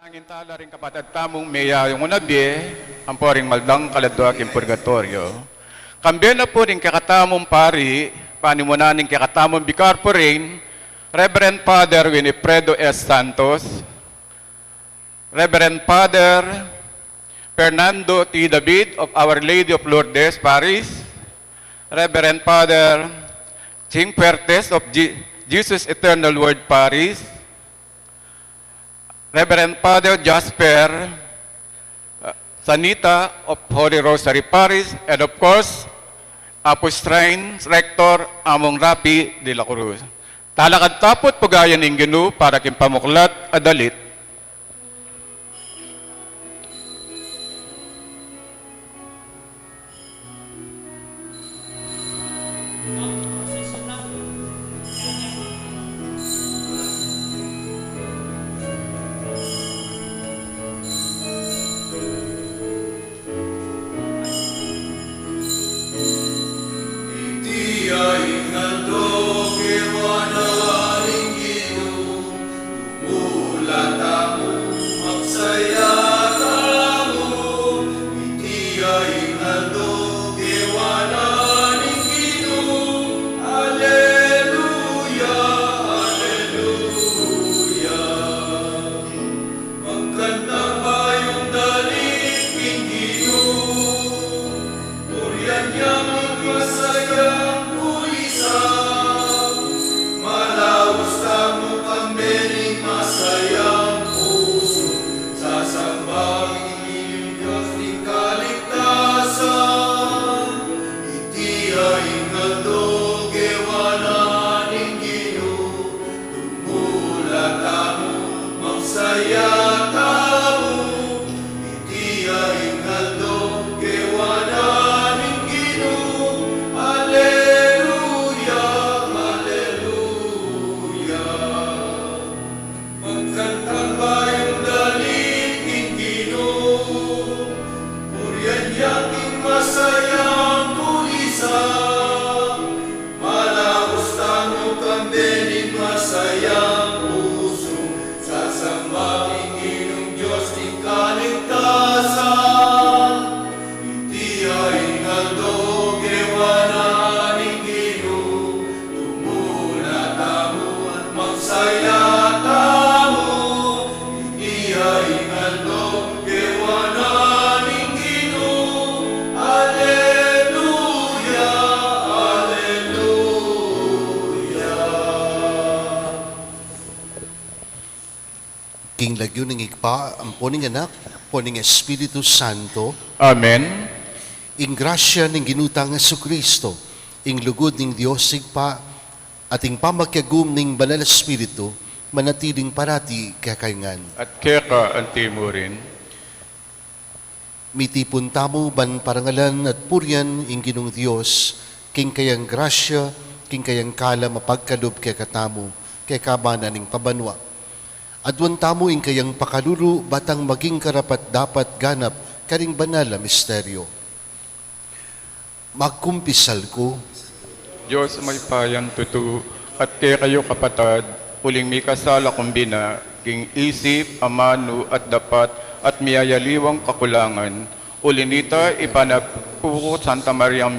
Angin tala rin kapatid tamong meya yung unabi, ang poring maldang kaladwag yung purgatorio. Kambyo na po rin kakatamong pari, panimunaning kakatamong bikar po rin, Reverend Father Winifredo S. Santos, Reverend Father Fernando T. David of Our Lady of Lourdes Parish, Reverend Father Ching Fuertes of Jesus Eternal Word Parish, Reverend Father Jasper Sanita of Holy Rosary Parish, and of course, Apostolines Rector Among Rapi de la Cruz. Talakad tapot pagayan ng ginu para kin pamuklat adalit. King lagyo ng ikpa, ang poning anak, poning Espiritu Santo, Amen. ing grasya ng ginutang Jesucristo, ing lugod ng Diyos igpa, at ing pamakyagum ng Banal Espiritu, manatiling parati kakayngan. At keka ang timurin. Mitipon tamo ban parangalan at puryan ing ginong Diyos, king kayang grasya, king kayang kala mapagkalub kay katamo, kay kabanan ng pabanwa. Adwan tamo ing kayang pakalulu batang maging karapat dapat ganap karing banal na misteryo. Magkumpisal ko, Diyos may payan tutu, at kaya kayo kapatad, uling may kasala kumbina, king isip, amano at dapat, at miyayaliwang kakulangan, ulinita ipanapuko Santa Maria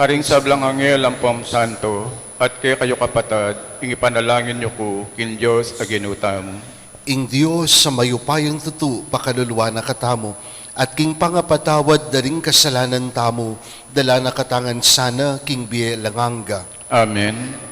karing sablang angel ang pom santo, at kaya kayo kapatad, ing ipanalangin niyo ko, kin Diyos aginutam. ing Diyos sa mayupayang tutu pakaluluwa na katamo, at king pangapatawad daring kasalanan tamo, dala na katangan sana king biye langanga. Amen.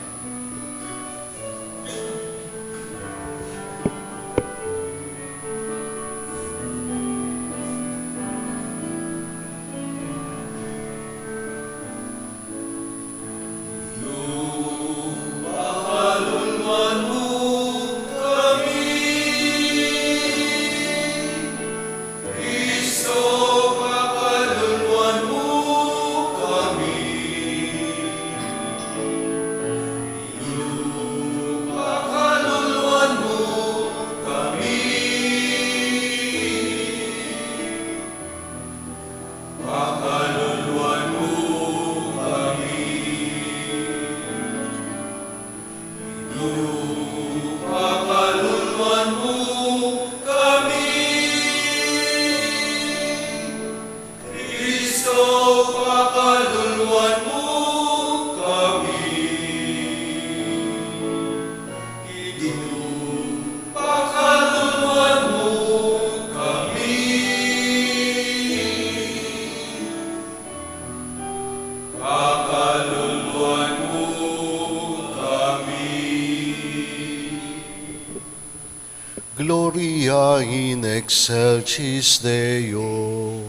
Gloria in excelsis Deo.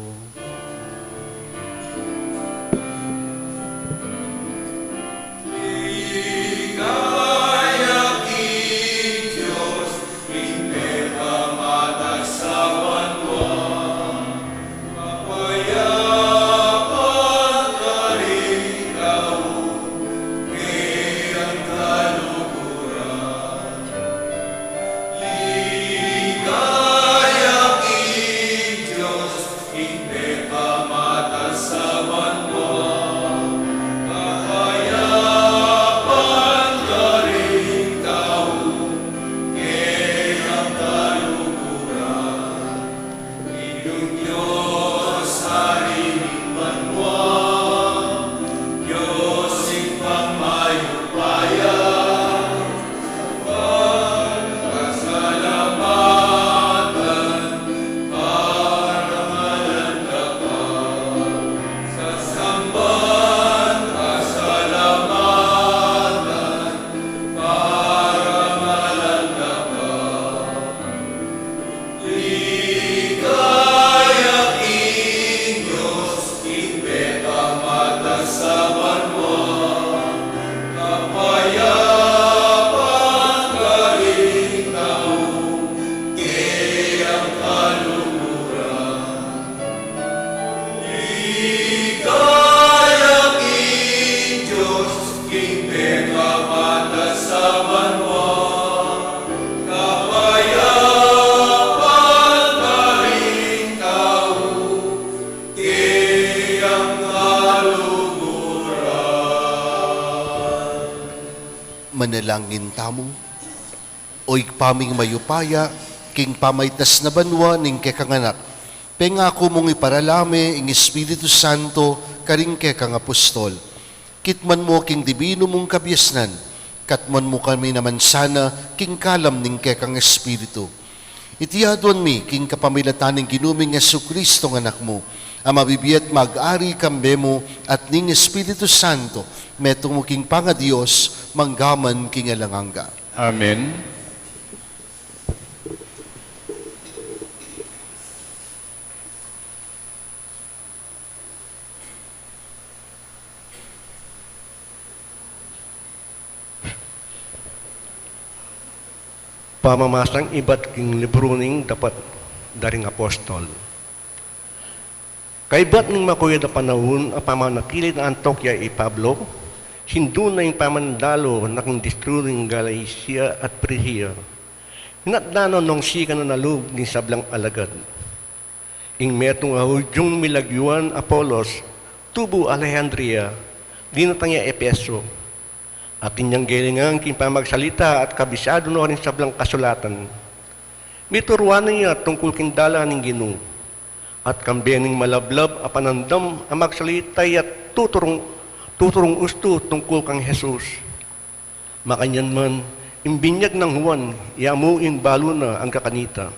Manalangin tamo. Oy paming mayupaya, king pamaytas na banwa ning kekanganak. Pengako mong iparalame ing Espiritu Santo karing kekang apostol. Kitman mo king dibino mong kabyasnan, katman mo kami naman sana king kalam ning kekang Espiritu. Itiyadon mi king kapamilatan ning ginuming Jesucristo ng anak mo, ang mabibiyat mag-ari kambe mo at ning Espiritu Santo, metong mo king panga-Diyos, manggaman king alanganga. Amen. Pamamasang iba't king libro ning dapat daring apostol. Kaibat ng makuya da panahon, ang pamanakili na Antokya i Pablo, hindu na yung pamandalo na kong distruring Galacia at Phrygia. Hinatdanon nung sika na nalug ni sablang alagad. Ing metong ahudyong milagyuan Apolos, tubo Alejandria, dinatangya Epeso, at inyang gelingang king pamagsalita at kabisado na rin sablang kasulatan. Mituruan niya tungkol king dala ng Ginoo at kambening malablab a panandam ang magsalitay at tuturong usto tungkol kang Jesus. Makanyan man, imbinyag ng Juan, iamuin balo na ang kakanita.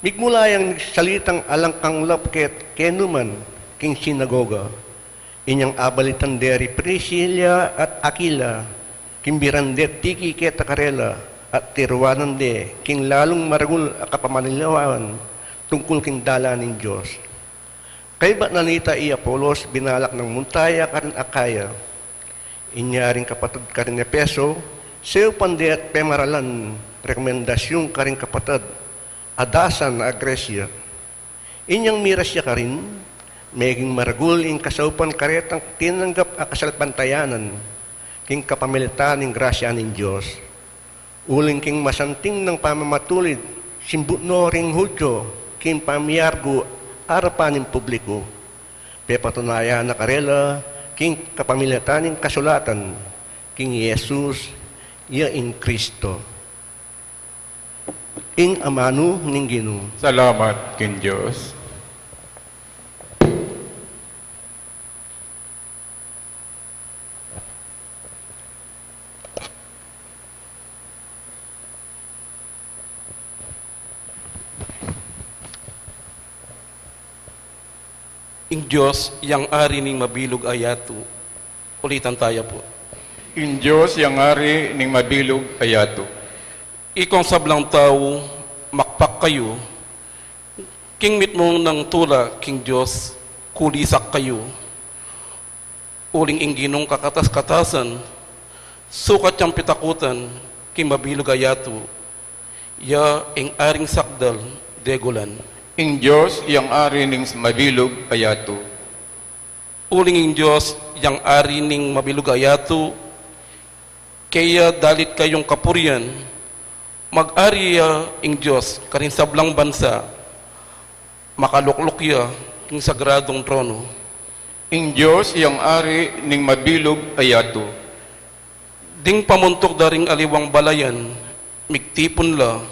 Migmulayang salitang alangkang lapket kenuman king sinagoga. Inyang abalitan deri Priscilla at Aquila, kimbirandet tiki keta karela, at tiruanan de, king lalong maragul akapamanilawan, tungkol king dala ng Diyos. Kay ba't nanita i Apolos, binalak ng Muntaya karin Akaya, inyaring kapatid karin Epeso, sayo pande at pemaralan, rekomendasyong karin kapatid, adasan na Agresya. Inyang mirasya karin, meging maragul ing kasaupan karetang tinanggap a kasalpantayanan, king kapamilitan ng grasya ng Diyos. Uling king masanting ng pamamatulid, simbutno ring Hudyo, king pamiyargo, harapan ng publiko. Pepatunayan na karela, king kapamilitan ng kasulatan, king Jesus, iya in Kristo. Ing amano ng Ginoo. Salamat king Diyos. ing Diyos, yang ari ning mabilog ayato. Ulitan tayo po. In Diyos yang ari ning mabilog ayato. Ikong sablang tao, makpak kayo, king mit mong ng tula, king Diyos, kulisak kayo. Uling ingginong kakatas-katasan, sukat yang pitakutan, king mabilog ayato, ya ing aring sakdal, degolan. In Diyos yang ari ning mabilog ayato. Uling ing Diyos, yang ari ning mabilog ayato, kaya dalit kayong kapurian, mag-ari ing Diyos, karin sablang bansa, makaluklukya, king sagradong trono. In Diyos yang ari ning mabilog ayato. Ding pamuntok daring aliwang balayan, migtipon la,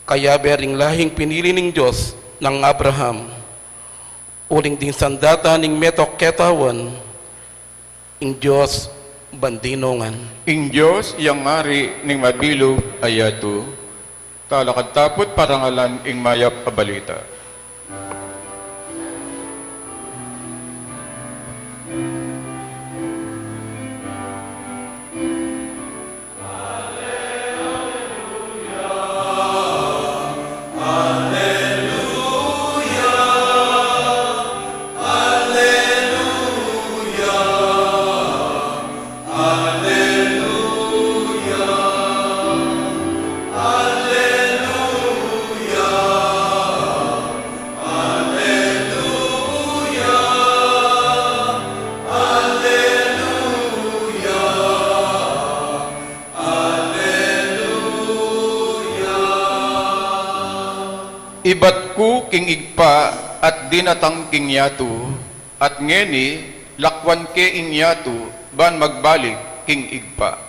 kaya bering lahing pinili ning Diyos ng Abraham, uling din sandata ning metok ketawan, ing Diyos bandinongan. In Diyos yang ari ning mabilog ayato. Talakad tapot parangalan ing mayap a balita. Ibat ko king igpa at dinatang king yato, at ngeni lakwan ke ing yato, ban magbalik king igpa.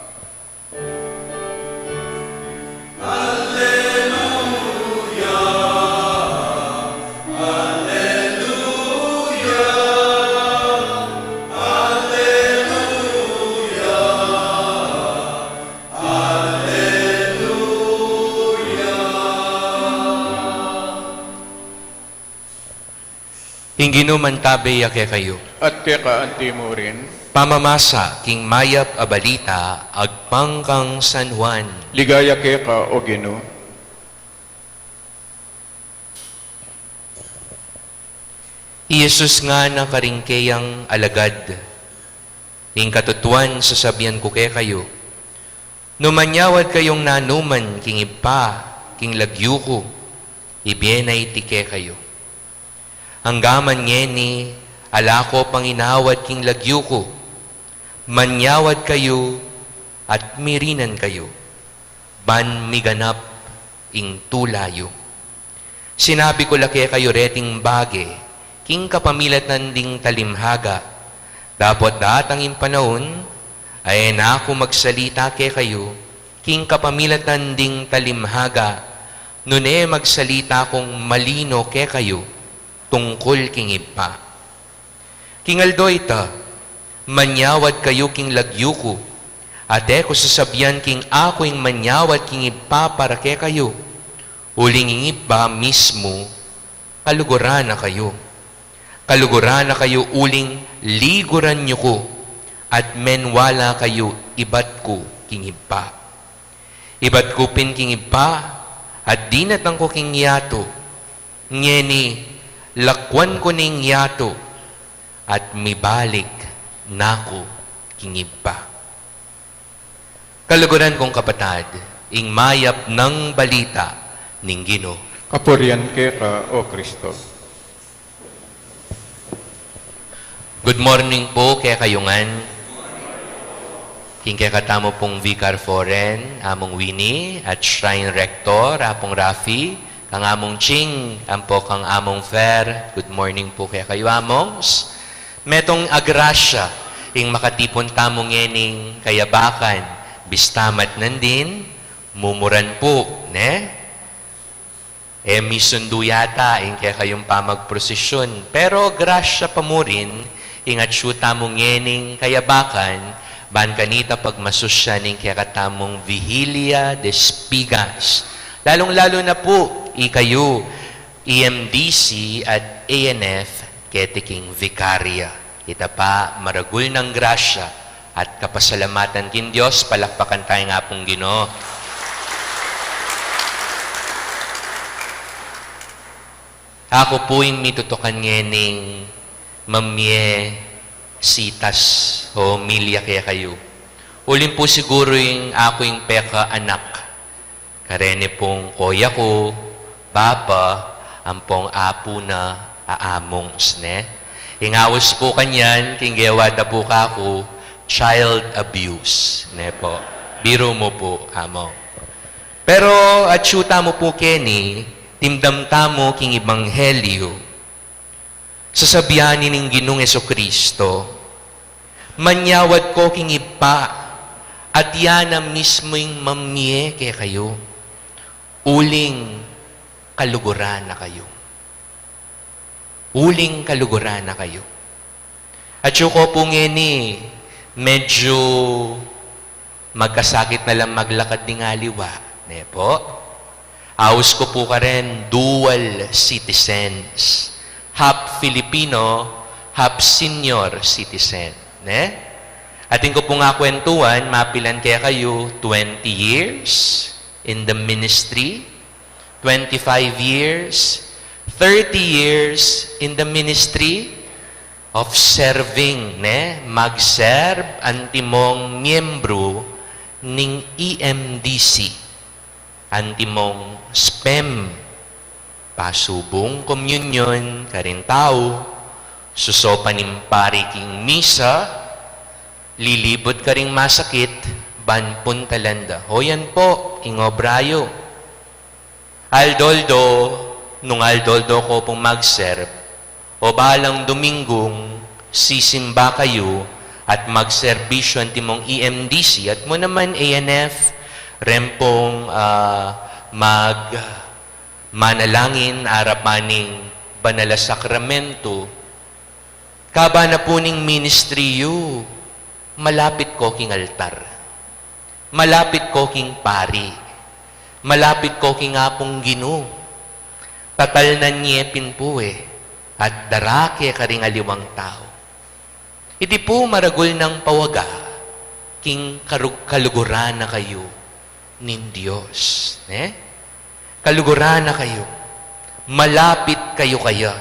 Ingginuman tabi ake kayo. At keka anti mo rin, Pamamasa king mayap a balita agpangkang San Juan. ligaya keka o Gino. Iyesus nga na karingkeyang alagad. Ing katutuan sasabihan ko kay kayo. Numanyawad kayong nanuman king ipa, king lagyuko, ibienay tike kayo. Hanggaman ngeni, alako panginawad king lagyuko, manyawad kayo at mirinan kayo, ban miganap ing tulayo. Sinabi ko laki kayo reting bage, king kapamilatan ding talimhaga, dapat datangin panahon, ay na ako magsalita ke kayo, king kapamilatan ding talimhaga, nune magsalita kong malino ke kayo, tungkol king ipa. King Aldoita, manyawad kayo king lagyuko, at eko sasabihan king ako ing manyawad king ipa para ke kayo, uling ing ipa mismo, kaluguran na kayo. Kaluguran na kayo uling liguran nyo ko, at menwala kayo ibat ko king ipa. Ibat ko pin king ipa, at dinatang ko king yato, ngeni, lakwan ko ning yato at mibalik nako kingipa. Kaluguran kong kapatad, ing mayap ng balita ning Ginoo. Kapurian keka o Kristo. Good morning po kaya kayungan. King kaya katamo pong Vicar Foreign, among Winnie, at Shrine Rector, apong Rafi, kang among Ching, ampo kang among Fair. Good morning po kaya kayo amongs. Metong agrasya, ing makatipon tamong yening kayabakan, bistamat nandin, mumuran po, ne? Misundo yata, ing kaya kayong pamagprosesyon. Pero grasya pa mo rin, ing at tamong yening kayabakan, ban kanita pagmasusyan ing kaya katamong Vigilia de Espigas. Lalong-lalo na po, ikayo, EMDC at ANF, ketiking vikarya. Ita pa, maragul ng grasya at kapasalamatan kin Diyos, palakpakan tayo nga pong Ginoo. Ako po yung mitutukan ngening mamye sitas o milya kaya kayo. Ulin po siguro yung ako yung peka anak. Karene pong koya ko, papa, ampong apo na aamong sne. Ingawas po kanyan, kinggewada po kako, child abuse. Ne po. Biro mo po, amo. Pero at syuta mo po, Kenny, timdamta mo king ebanghelyo, sasabihanin ng Ginong Kristo, manyawad ko king ipa, at yan na mismo yung mamye kaya kayo, uling kaluguran na kayo. Uling kaluguran na kayo. At yuko po ngeni, medyo magkasakit na lang maglakad ng aliwa. Ne po? Aus ko po ka rin, dual citizens. Half Filipino, half senior citizen. Ne? Atin ko po nga kwentuhan, mapilan kaya kayo 20 years in the ministry, 25 years, 30 years in the ministry of serving, ne? Mag-serve antimong miyembro ning EMDC, antimong SPEM, pasubong komunyon, karintao, susopan ng pariking misa, lilibot ka ring masakit, banpun talanda. O yan po, ingobrayo. Aldoldo, nung aldoldo ko pong mag-serve, o balang Dominggong, sisimba kayo at mag-servisyo timong EMDC at mo naman ANF, rempong manalangin arapaning banala sakramento, kaba na po ning ministryo, malapit ko king altar, malapit ko king pari, malapit ko king apong Ginoo. Tatal na nyepin po at darake karing aliwang tao. Iti po maragul ng pawaga, king kaluguran na kayo nin Diyos. Kaluguran na kayo. Malapit kayo kaya.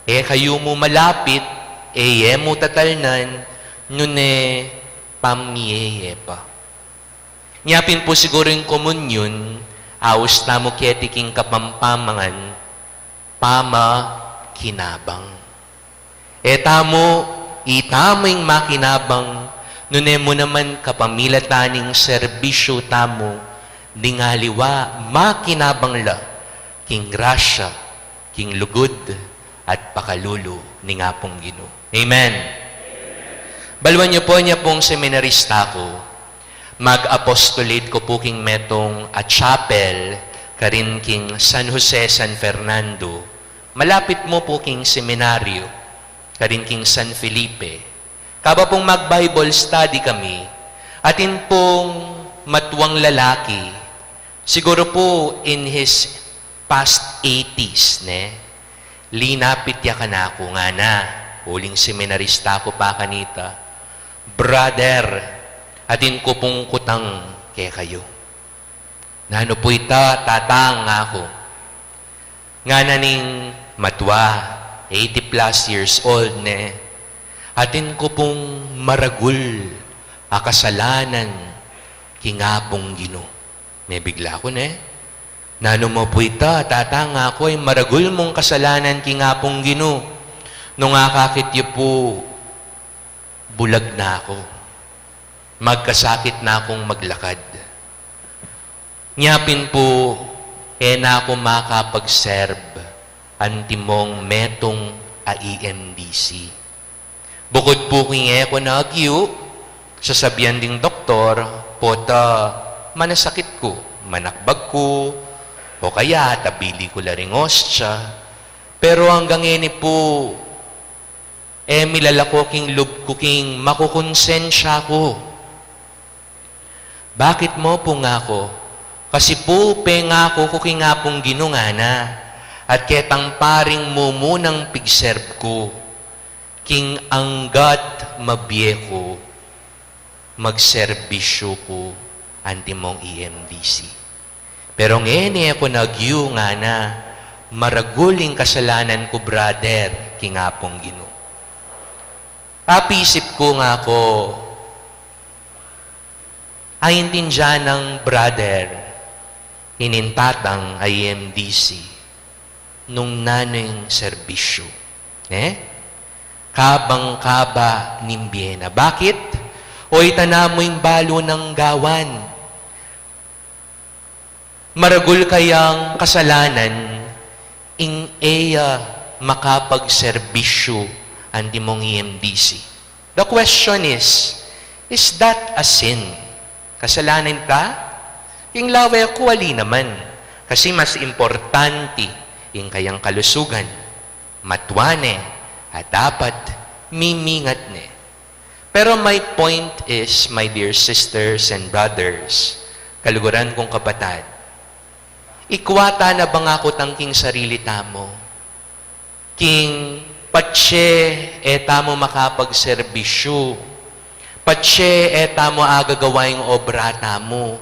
Kayo mo malapit, mo tatalnan, nune pamiyeye pa. Nyapin po siguro yung komunyon, awas na mo ketiking kapampamangan, pama kinabang. Tamo, itamo yung makinabang, nune mo naman kapamilataning serbisyo tamo, dingaliwa, makinabang la, king grasya, king lugod, at pakalulo, ni nga pong Ginoo. Amen. Balwan niyo po niya pong seminarista ko, mag-apostolate ko po king metong a chapel, karin king San Jose, San Fernando, malapit mo po king seminaryo, karin king San Felipe. Kaba pong mag-Bible study kami, atin pong matuwang lalaki, siguro po in his past 80s, linapit ya ka na ako nga na, huling seminarista ko pa kanita, brother, atin ko pong kutang kaya kayo. Nano po ita, tatang ako. Nga na ning matwa, 80 plus years old, atin ko pong maragul, akasalanan, kingapong Ginoo. May bigla ko, Nano mo po ita, tatang ako ay maragul mong kasalanan, kingapong Ginoo. Nung akakit yu po, bulag na ako. Magkasakit na akong maglakad. Nyapin po, na ako makapag-serve antimong metong EMDC. Bukod po kung ko na agyo, sasabihan ding doktor, pota, manasakit ko, manakbag ko, o kaya tabili ko laring ostya. Pero hanggang ini po, milalako king lub ko king makukonsensya ko. Bakit mo po nga ako? Kasi po, nga ako kuking nga pong Ginoo nga na. at ketang paring mumunang pigserb ko, king anggat mabiyeko, magserbisyo ko antimong EMDC. Pero ngene ako nagyu nga na, maraguling kasalanan ko, brother, kingapong Ginoo. Apisip ko nga ako, ay intindihan ng brother, inintatang IMDC, nung nano'ng serbisyo. Kabang-kaba nimbyena. Bakit? O itanamo'y balo ng gawan. Maragul kayang kasalanan, ing eya makapagserbisyo antimong EMDC. The question is that a sin? Kasalanan ka? Yung laway ako, wali naman. Kasi mas importante yung kayang kalusugan, matwane, at dapat mimingat ne. Pero my point is, my dear sisters and brothers, kaluguran kong kapatid, ikwata na bang ako tangking sarili tamo? King patse etamo makapagserbisyo, patse etamo agagawa yung obra tamo,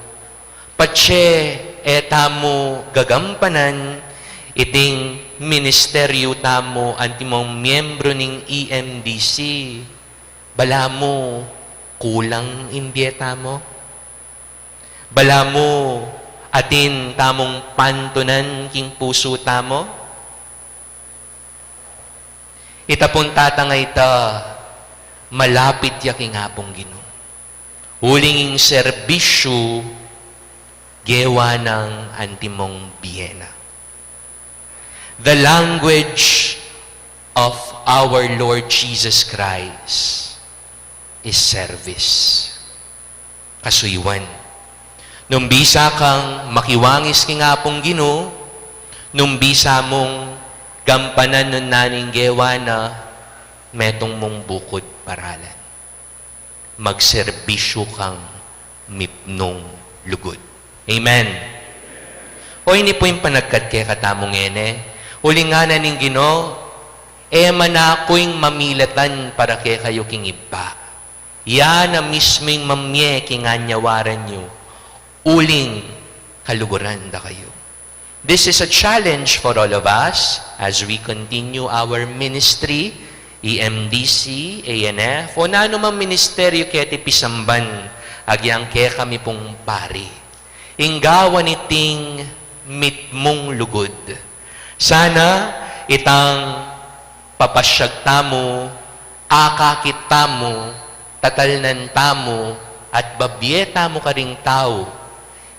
patse etamo gagampanan iting ministeryo tamo antimong miyembro ng EMDC. Bala mo kulang imbyeta mo? Bala mo atin tamong pantunan king puso tamo? Itapunta nga ita, malapit yaking hapong Ginoo. Ulinging serbisyo, gewa ng antimong biyena. The language of our Lord Jesus Christ is service. Kasuywan. Nung bisa kang makiwangis king hapong Ginoo, nung bisa mong gampanan nun naning gewa na metong mong bukod paralan. Magserbisyo kang mipnong lugod. Amen. O ini po yung panagkat kaya katamong ene. Uling nga na ning Ginoo, manako'y mamilatan para kaya kayo king iba. Yan na misming mamye kinganyawaran nyo. Uling kaluguran da kayo. This is a challenge for all of us as we continue our ministry, EMDC, ANF, o na anumang ministeryo kaya tipisamban, agyang kaya kami pong pari. Inggawan iting mitmong lugod. Sana itang papasyag tamo, akakit tamo, tatalnan tamo, at babyeta mo ka ring tao,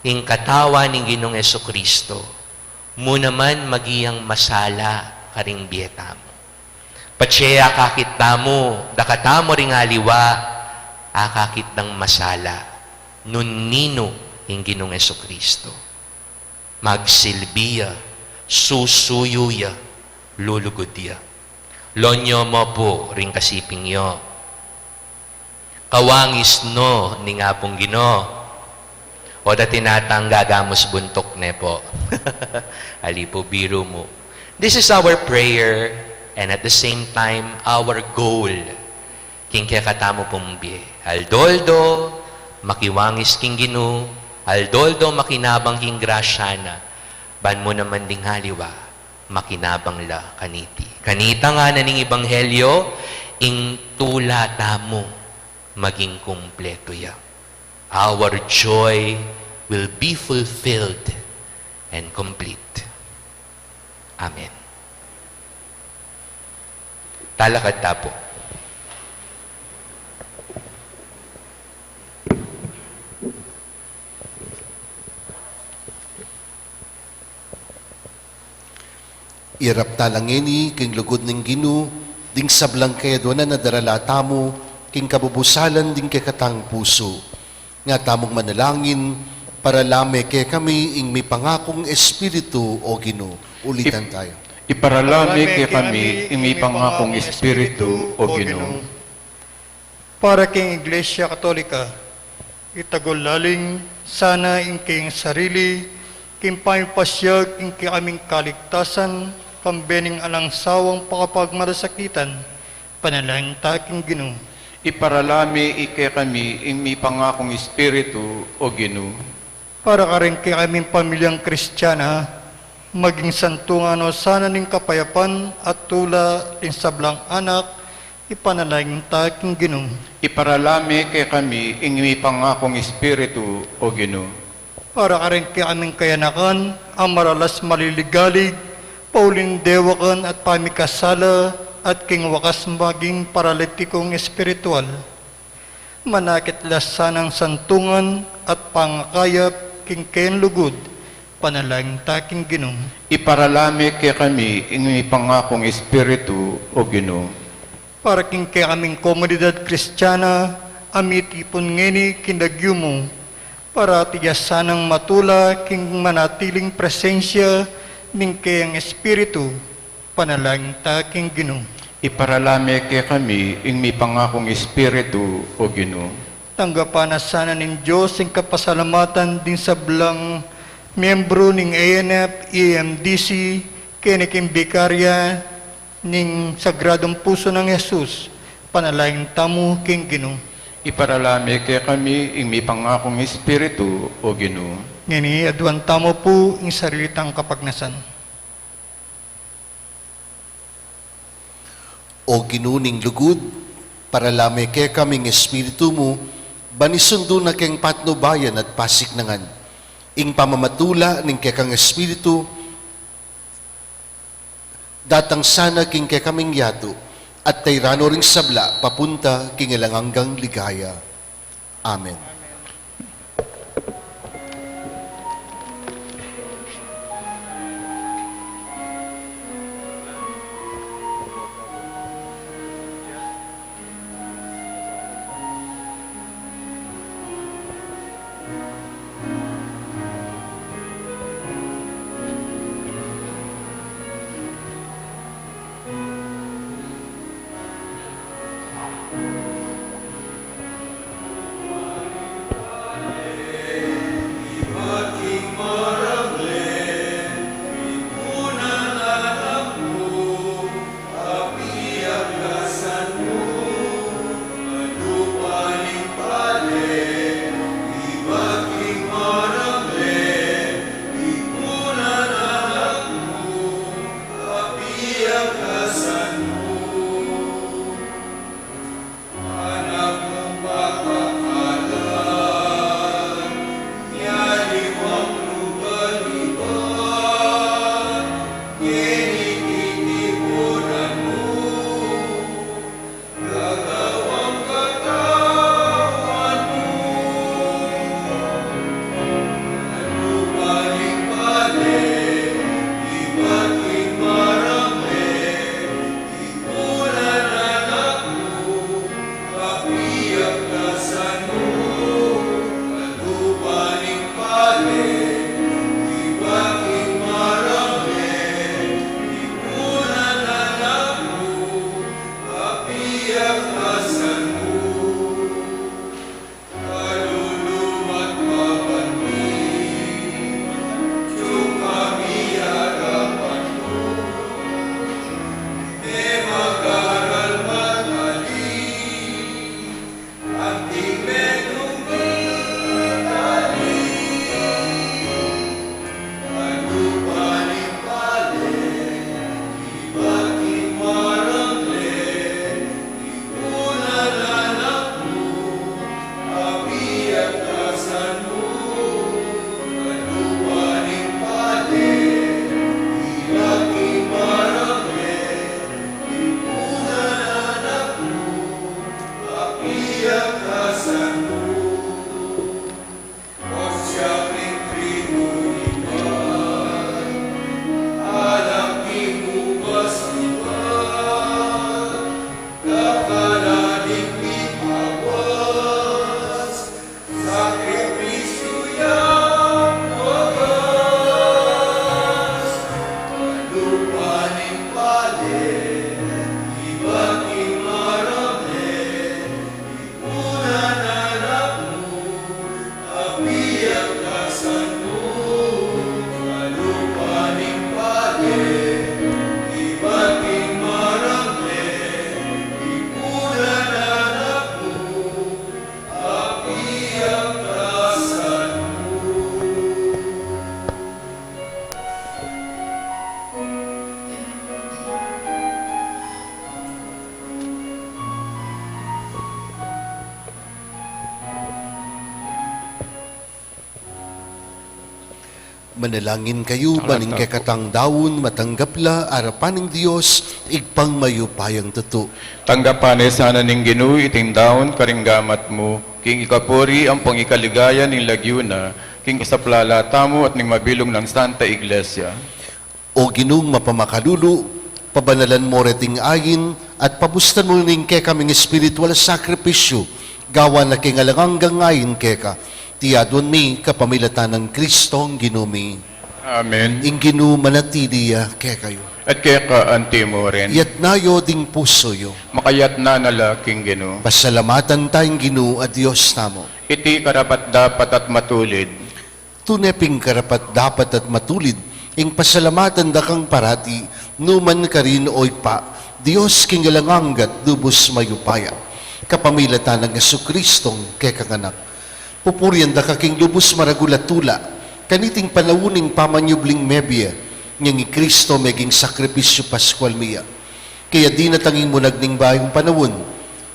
ing katawa ng Ginoong Jesucristo. Mo naman magiyang masala karing biyeta mo. Patse akakit tamo, dakatamo ring aliwa, akakit ng masala, nun nino ng Ginoong Jesucristo. Magsilbiya, susuyuya, lulugudya. Lonyo mo po ring kasiping yo. Kawangis no ni nga pong Ginoo. O da tinatang gagamos buntok ne po. Alipo biro mo. This is our prayer and at the same time, our goal. King kaya katamo pumbi. Aldoldo, makiwangis king Ginoo. Aldoldo, makinabang king grasyana. Ban mo naman ding haliwa, makinabang la kaniti. Kanita nga na ning Ebanghelyo, ing tula tamo, maging kumpleto ya. Our joy will be fulfilled and complete. Amen. Talakad tapo. Irap talangeni king lugod ng Ginoo, ding sablang kaya doon na nadarala tamo, king kabubusalan ding kekatang puso. Nga tamong manalangin, para lame kaya kami ing may pangakong espiritu o Ginoo. Ulitan tayo. Iparalami kay kami, imi pangakong Espiritu o Ginoo. Para king Iglesia Katolika, itagol laling sana ing king sarili, Kimpay pasyag king aming kaligtasan, pambening alang sawang pakapagmarasakitan, panalangin taking Ginoo. Iparalami ike kami ing may pangakong Espiritu o Ginoo. Para ka rin kay aming pamilyang Kristiyana, maging santungan o sana ning kapayapan at tula ning sablang anak, ipanalangin taking Ginoo. Iparalami ike kami ing may pangakong Espiritu o Ginoo. Para ka rin kay aming kayanakan, ang maralas maliligalig, pauling dewakan at pamikasala, at king wakas maging paralitikong espiritual. Manakit sanang santungan at pangakayap king kayan lugod, panalangin taking Ginoo. Iparalami ike kami ing may pangakong Espiritu o Ginoo. Para king kay aming komunidad Kristiyana, amitipon ngeni kindagyumo, para tigas sanang matula king manatiling presensya ning kayang Espiritu, panalangin taking Ginoo. Iparalami ike kami ing may pangakong Espiritu o Ginoo. Tanggapan na sana ning Diyos ang kapasalamatan din sa blang miyembro ning ANF, EMDC, kiniking bikarya ning Sagradong Puso ng Jesus, panalangin tamo king Ginoo. Iparalami ike kami ing may pangakong Espiritu o Ginoo. Ngini, aduan tamo po ang sarilitang kapagnasan. O ginuning lugod, paralami kay kaming Espiritu mo, banisundo na keng patnubayan at pasiknangan. Ing pamamatula ning kay kang Espiritu, datang sana king kay kaming yato, at tayrano ring sabla, papunta king ilang ligaya. Amen. Manalangin kayo, baning kakatang daon, matanggapla, arapaning Diyos, igpang mayupayang tuto. Tanggapan sana ning Ginoo iting daon karinggamat mo, king ikapuri ang pangikaligaya ning lagyuna, king isaplalata mo at ning mabilong ng Santa Iglesia. O Ginong mapamakalulu, pabanalan mo reting ayin, at pabustan mo ning ke kaming espiritual sakripisyo, gawa na kingalanganggang ayin keka, tiyadon mi kapamilatan ng Kristong Ginumi. Amen. Ing Ginoo manatiliya ke kayo. At kaya ka anti mo rin, Yat nayo ding puso yo. makayat na nalaking Ginoo. Pasalamatan tayong Ginoo at Diyos namo. Iti karapat dapat at matulid, Tuneping karapat dapat at matulid, ing pasalamatan dakang parati, numan ka rin oy pa, Diyos kingalanganggat dubos mayupaya. Kapamilatan ng Jesukristong kekanganak. Pupurian da kaking lubos maragulatula, kaniting panawuning pamanyubling mebya, niyang Kristo meging sakripisyo paskwal miya. Kaya di natangin mo nagning bayong panawon,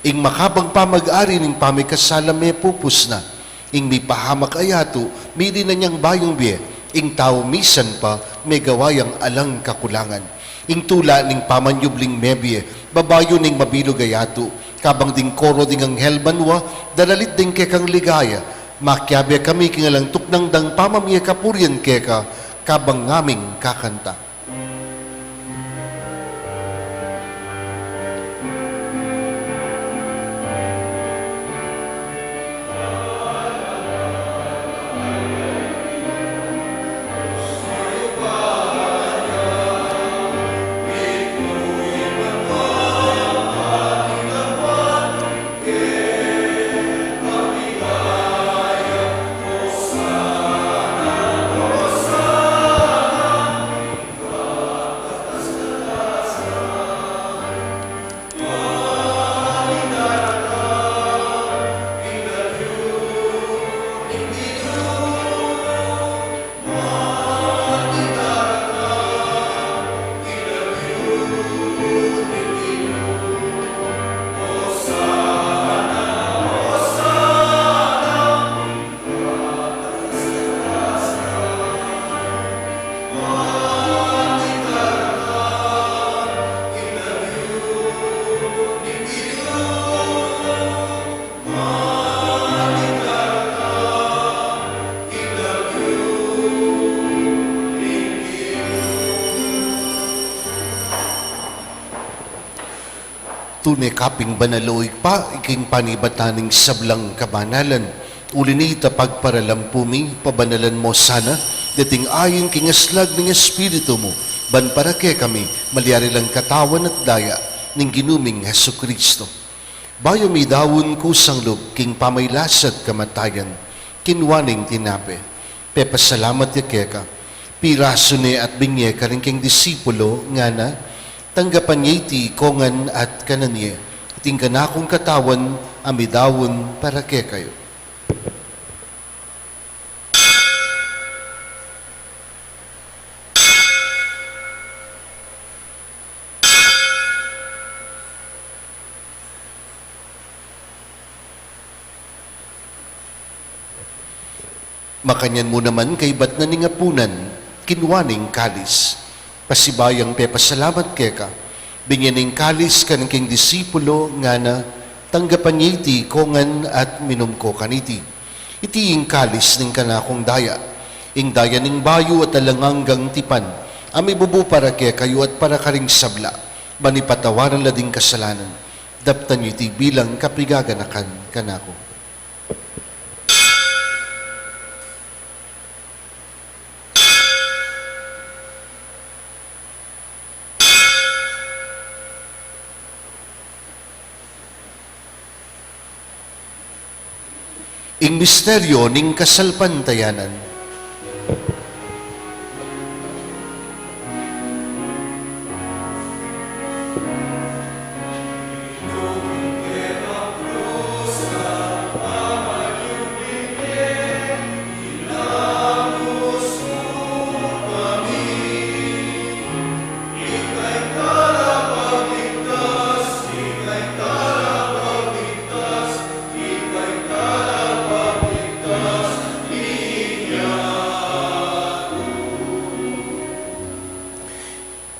ing makabang pamag-ari ning pamikasala me pupus na, ing may pahamak ayato, mili na niyang bayong biye, ing tao misan pa may gawayang alang kakulangan. Ing tula ning pamanyubling mebye, babayo ning mabilog ayato, kabang ding koro ding anghel banwa, dalalit ding kekang ligaya, makyabe kami kingalang tuknang dang pamamye kapuryan keka, kabang ngaming kakanta. Tunay kaping banaloy pa, iking panibataning sablang kabanalan. Ulinita pagparalampumi, pabanalan mo sana, dating ayon kingaslag ng Espiritu mo, ban para ke kami, malyari lang katawan at daya, ning ginuming Jesucristo. Bayo mi dawon kusang loob, king pamaylasat kamatayan, kinwaning tinape. Pepasalamat ya keka, piraso ni at binye ka rin king disipulo, nga na, tanggapan niya iti kongan at kananye, tingkan akong katawan, amidawon para ke kayo. Makanyan mo naman kay ba't na ningapunan, kinwaning kalis. Pasibayang pepasalamat keka, binyaning kalis kanking disipulo nga na, tanggapan niya iti kongan at minumko kaniti. Iti ing kalis ning kanakong daya, ing daya ning bayo at alanganggang tipan, ami bubu para kaya kayo at para karing sabla, manipatawaran la ding kasalanan, daptan niyo iti bilang kapigaganakan kanako. Ing misteryo ning kasalpantayanan.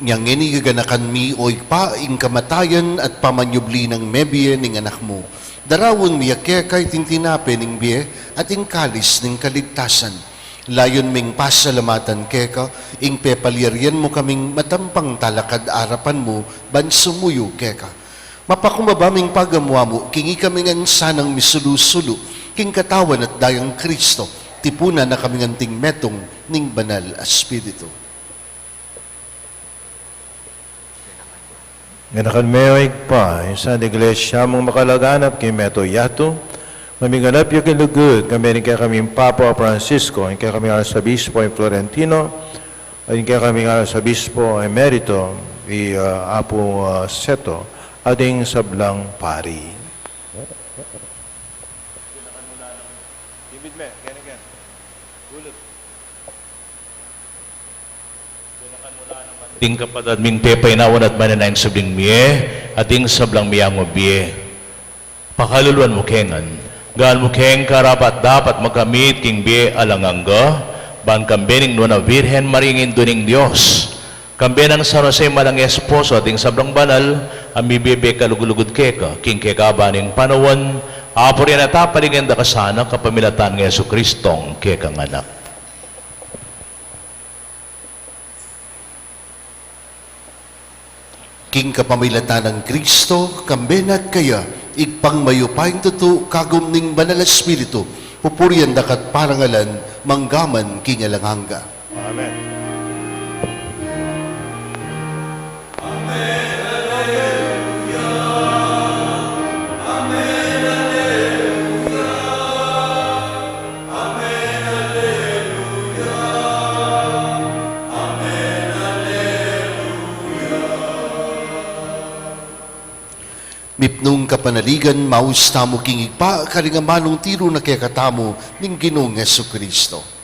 Nyang inigaganakan mi oy pa ing kamatayan at pamanyubli ng mebye ning anak mo. Darawon mi kay tintinape ning biye at ing kalis ning kaligtasan. Layon ming pasalamatan keka, ing pepalyaryan mo kaming matampang talakad arapan mo, bansumuyo keka. Mapakumbaba ming pagamwa mo, kingi kaming ang sanang misulu-sulu, king katawan at dayang Kristo, tipuna na kaming anting metong ning banal Espiritu. Nganakan mayo pa, sa iglesia mong makalaganap kay Meto Yato, mamiganap yung kilugod, kami rin kaya kaming Papa Francisco, yung kaya kaming Arzobispo yung Florentino, at yung kaya kaming Arzobispo Emerito, Apo Seto, ating sablang pari. Ting kapatid ming pepay nawan at mananayang sabling miye, ating sablang miyango biye. Pakaluluan mo kengan, gaan mo keng karapat dapat magamit king biye alangangga, ban kambening nuna Virhen maringin duning Diyos. Kambenang San Jose malang esposo ating sablang banal, ang bibebe kalugulugod keka, king kekaba ning panawan, apo rin atapaliganda kasana kapamilatan ng Yesu Kristong kekang anak. King kapamilatan ng Kristo, kambenat kaya, igpang mayupayang tutu, kagum ning banal Espiritu, pupurian dakat parangalan, manggaman king alanganga. Amen. Mipnung kapanaligan, maus tamo king igpa, karingamanong tiro na kaya katamo, ning Ginoong Yesu Kristo.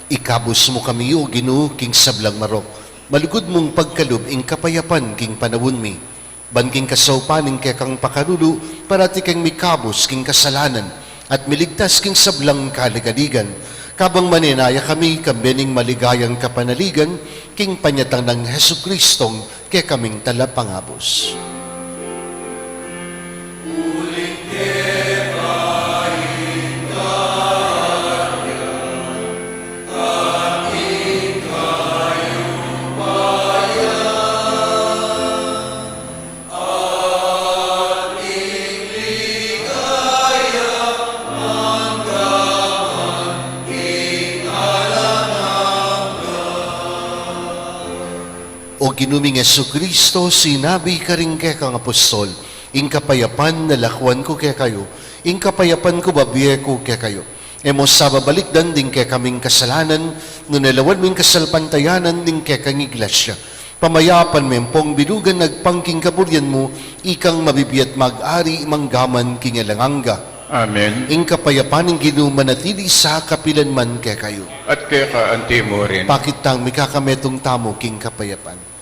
Ikabos mo kami o Ginoo king sablang marok. Malugod mong pagkalob ing kapayapan king panawon mi. Ban king kasawpan ing kekang pakarulu parati kang mikabos king kasalanan at miligtas king sablang kaligaligan. Kabang maninaya kami kambening maligayang kapanaligan king panyatang ng Hesu Kristong kay kaming talapangabos. O ginuming Yesu Kristo, sinabi ka rin kaya kang apostol, ing kapayapan na lakwan ko kaya kayo, ing kapayapan ko babiye ko kaya kayo. Emo sa babalikdan din kaya kaming kasalanan, nunalawan ming kasalpantayanan din kaya kang iglesia. Pamayapan mempong bilugan nagpangking kapuryan mo, ikang mabibiyat mag-ari manggaman kingalanganga. Amen. Ing kapayapan ng ginumanatili sa kapilanman kaya kayo. At kaya ka anti mo rin. Pakitang mikakametong tamo king kapayapan.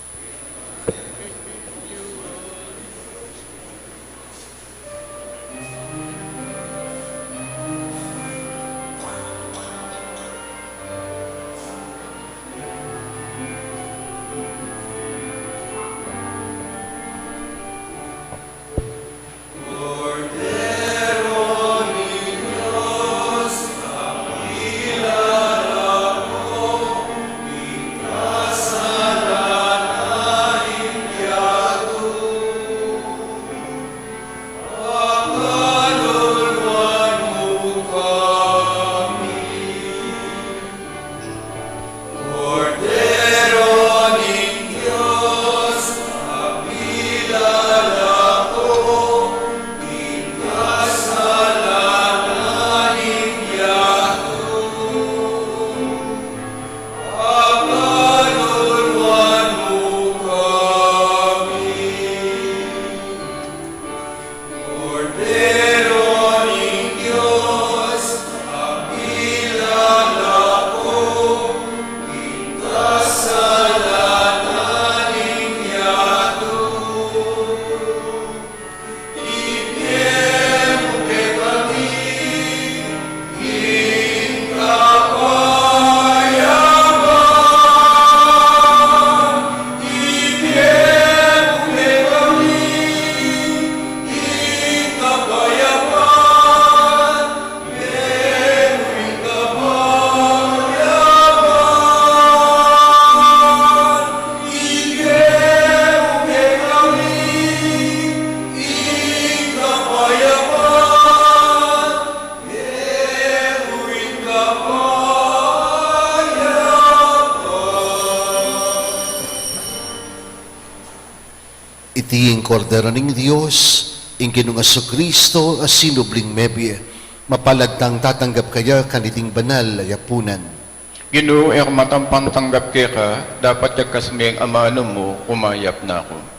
kordero ning Dios, ing Ginoong Kristo as sinubling mebye, mapalad tang tatanggap kaya kaniting banal ayapunan. Ginoo, matampang tanggap ka, dapat yagkasmeng amano mo, umayap na ako.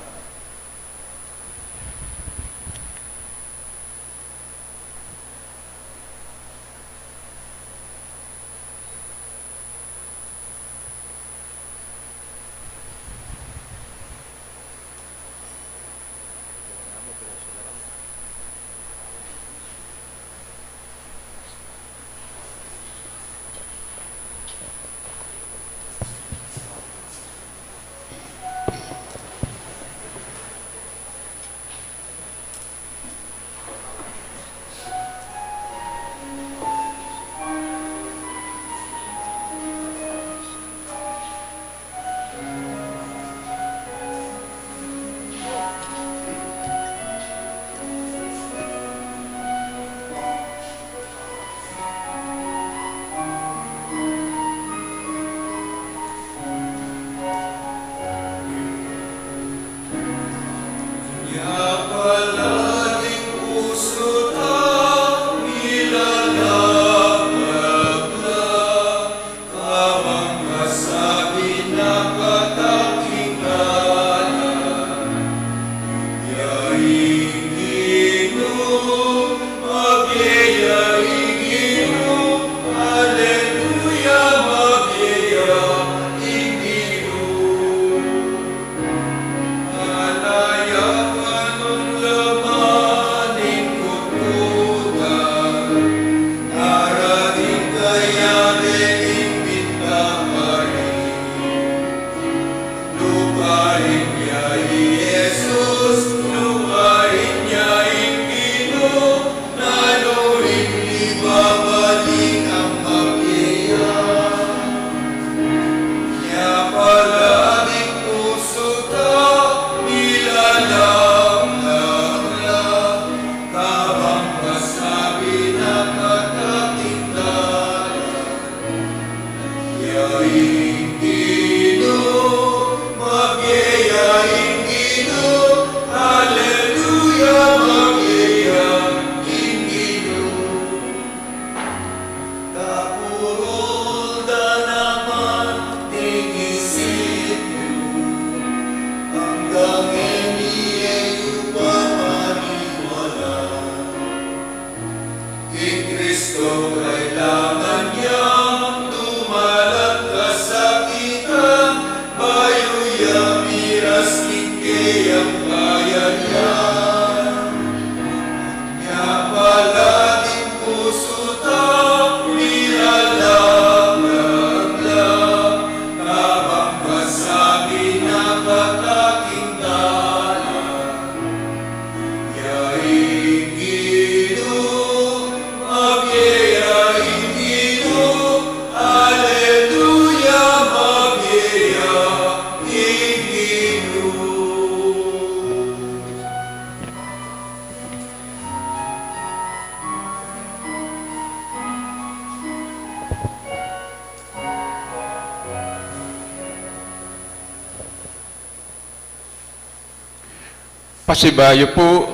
Pasibayo po,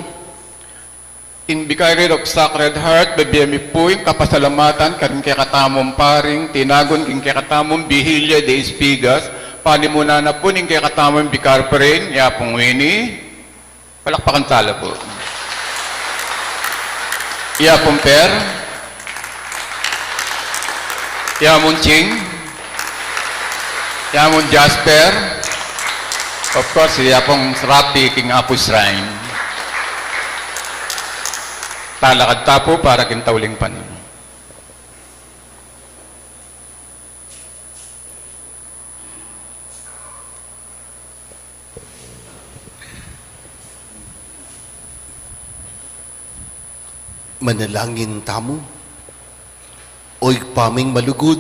in Vicary of Sacred Heart, babiyami po yung kapasalamatan karing kakatamong paring, tinagon king kakatamong Bihilya de Espigas, panimuna na po ning kakatamong Vicar pa rin, yapong Winnie, palakpakan tala po. Yapong Per, Yamon Ching, Yamon Jasper, of course, yapong Rapi king Apo Shrine. Talakad tapo para kintauling panon. Manalangin tamo. Oy paming malugod,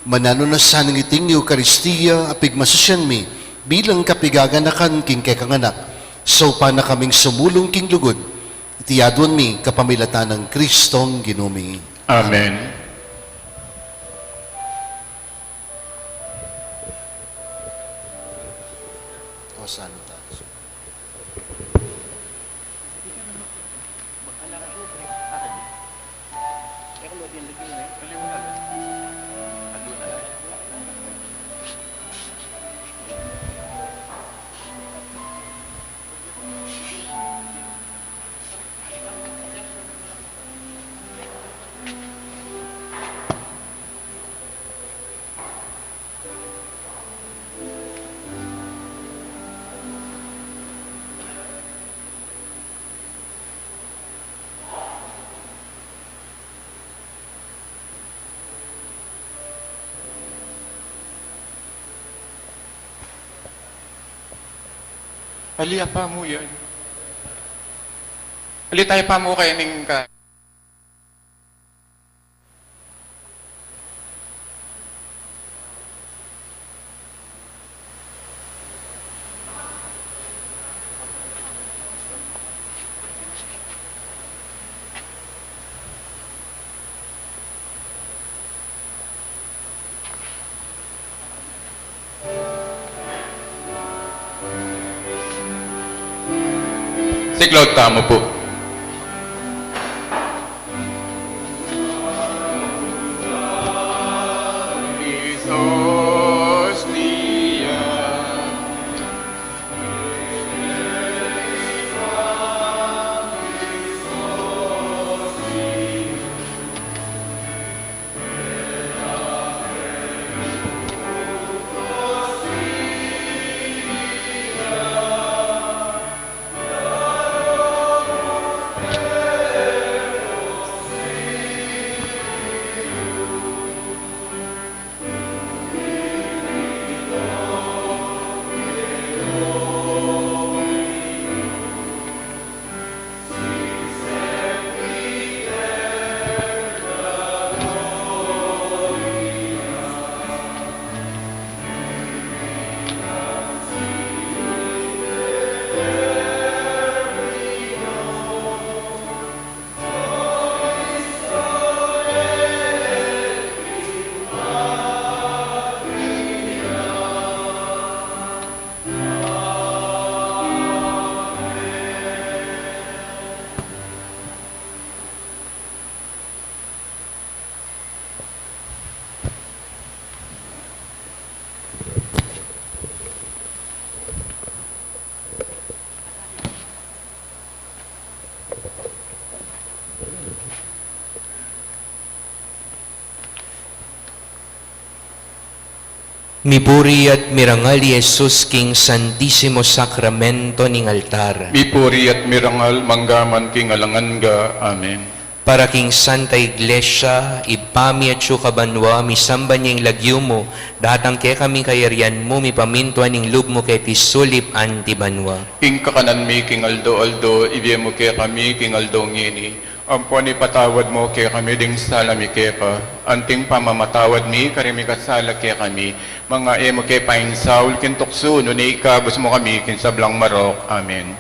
manano na sanang iting ni Eucharistia, apig masasyan mi, bilang kapigaganakan king kekanganak, so pa na kaming sumulong king lugod, itiyadon mi kapamilatan ng Kristong ginumi. Amen. O santa. Alia pa mo yan. Ali tayo pa mo kayo ning ka. Si Claude, tamo po. Jesus, niya. Mipuri at mirangal Jesus king Santisimo Sacramento ning altar. Mipuri at mirangal manggaman king alangan ga. Amen. Para king Santa Iglesia, ipami at kabanwa, misamba niyang lagyo mo, datang kay kami kayarian mo, mipamintuan ning lub mo kay tisulip antibanwa. King kakanan mi king aldo, ibye mo kay kami king aldo ngini. Ampon ipatawad mo kay kami ding sala mi kay ka. Anting pamamatawad mi karimi kasala kay kami. Mga emo kay paing Saul kin tukso no ni ikabos mo kami kin sablang marok. Amen.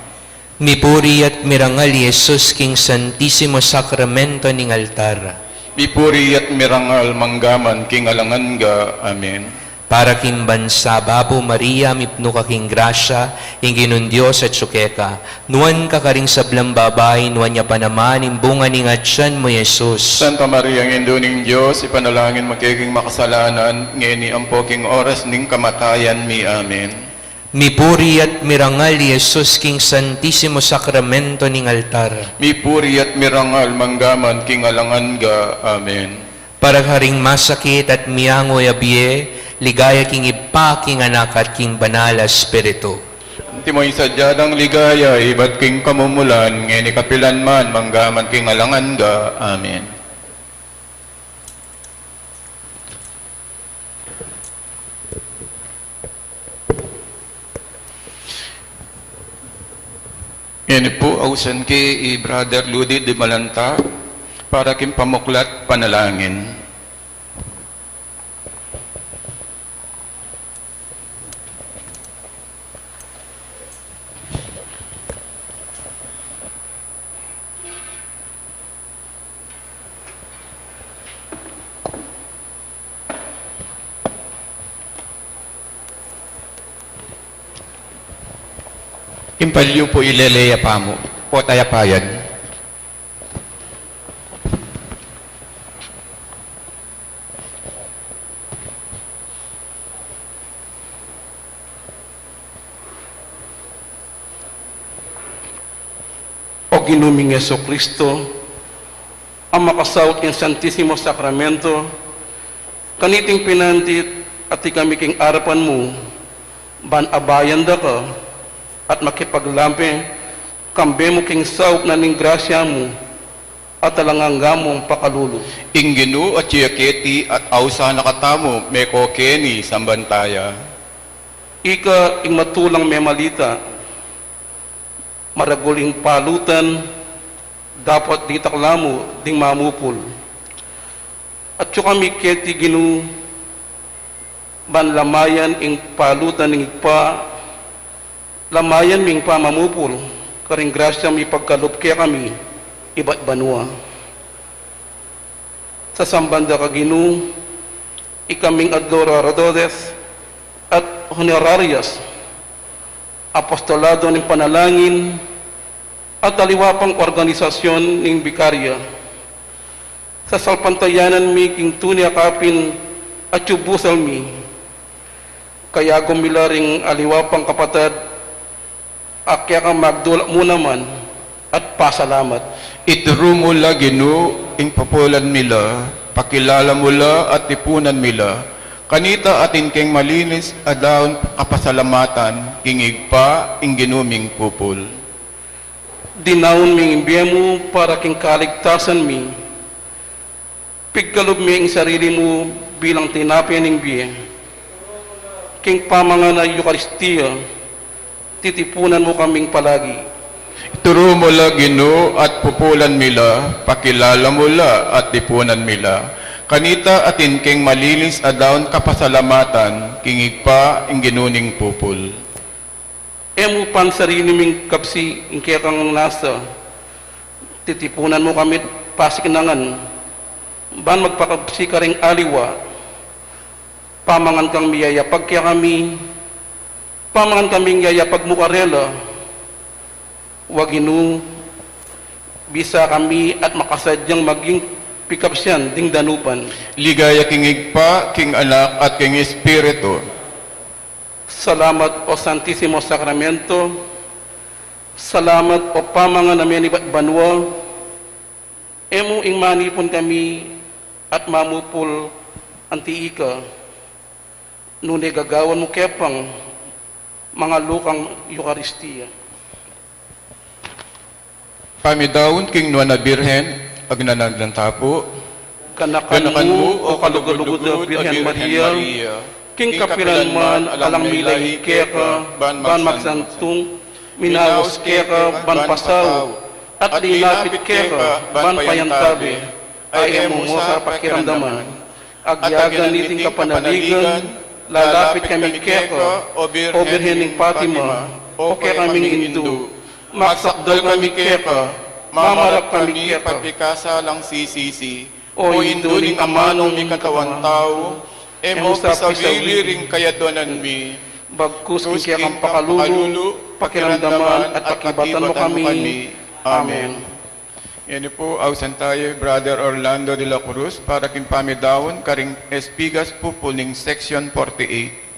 Mipuri at mirangal Jesus king Santisimo Sacramento ning altar. Mipuri at mirangal manggaman king alangan ga. Amen. Para king bansa, Babo Maria, mipno ka king grasya, inginun Diyos at sukeka. Nuan ka karing sablang babay, nuan niya pa naman, imbunga ning atyan mo, Jesus. Santa Maria, ang induning Diyos, ipanalangin magiging makasalanan, ngeni ang poking oras ning kamatayan mi. Amen. Mipuri at mirangal Jesus king Santisimo Sacramento ning altar. Mipuri at mirangal manggaman king alangan ga. Amen. Para karing masakit at miyangoy abye, ligaya king ipa, king anak at king banal espiritu. Timoy sadyadang ligaya, iba't king kamumulan, ngeni kapilan man, manggaman king alangan ga. Amen. Yan po, ausan kay Brother Ludi de Malanta, para king pamuklat panalangin. Impalyo po ileleya pa mo, po tayapayan. O ginuming Yeso Kristo, ang makasawt ng Santisimo Sacramento, kaniting pinandit at ikami king arapan mo, ban abayan da ka, at makipaglampi, kambe mo king sawt na ning grasya mo, at talanganggamong pakalulu. Inginu at Chiaketi at ausa nakatamo, meko Kenny, Sambantaya. Ika ing matulang memalita, maraguling palutan, dapat di taklamo, ding mamupol. At yung kami keti ginu, banlamayan ing palutan ing pa, lamayan ming pa mamupol, karing grasya mi pagkalup kaya kami, iba't banwa. Sa sambanda ka ginu, ikaming adoradores at honorarias, apostolado ng panalangin, at aliwapang organisasyon ng bikarya. Sa salpantayanan mi king tunia kapin at yubusal mi, kaya gumilaring aliwapang kapatid, akya kang magdulak mo naman at pasalamat. Ituro mo la Ginoo ing populan mila, pakilala mo la at tipunan mila, kanita atin keng malinis adaon kapasalamatan, kingig pa ing ginuming pupul. Dinaon ming imbiya mo para king kaligtasan mi, pigkalob mi ang sarili mo bilang tinapay ng biya, king pamangan na Eucharistia, titipunan mo kaming palagi. Ituro mo la Ginoo at pupulan mila, pakilala mo la at tipunan mila, kanita atin keng malinis adaon kapasalamatan, kingig pa ing ginuning pupul. Emo pan sarili ming kapsi ing kaya kang nasa, titipunan mo kami pasikinangan, ban magpakapsi ka ring aliwa, pamangan kang miyayapag kaya kami, pamangan kaming yayapag mukarela, wag inu, bisa kami at makasadyang maging pikapsyan ding danupan. Ligaya kingig pa, king anak at king espiritu. Salamat o Santisimo Sacramento, salamat o pamangan namin iba't banwa, emo ing manipon kami at mamupol antiika, nunay gagawan mo kepang mga lukang Eucharistia. Pamidawon king Nuana Birhen, agnanaglang tapo, Kanakan mo o kalugalugod na Birhen Maria, king kapilan man alang milay keka, ban magsantong, minawas keka, ban pasaw, at linapit keka, ban payantabi, ay emo mo sa pakiramdaman, agyagan niting kapanaligan, lalapit kami keka, o Birhen ng Fatima, o kaya kaming Hindu, maksakdal kami keka, mamarap kami keka, Pagpikasa lang sisisi, o Hindu ring amanong mi katawan tao, emo pisawili ring kayadonan mi, bagkus kaya kang pakalulu, pakiramdaman at pakibatan mo kami. Amen. Yan po, ausan tayo, Brother Orlando de la Cruz, para king pamidawon, karing Espigas Pupuling Section 48.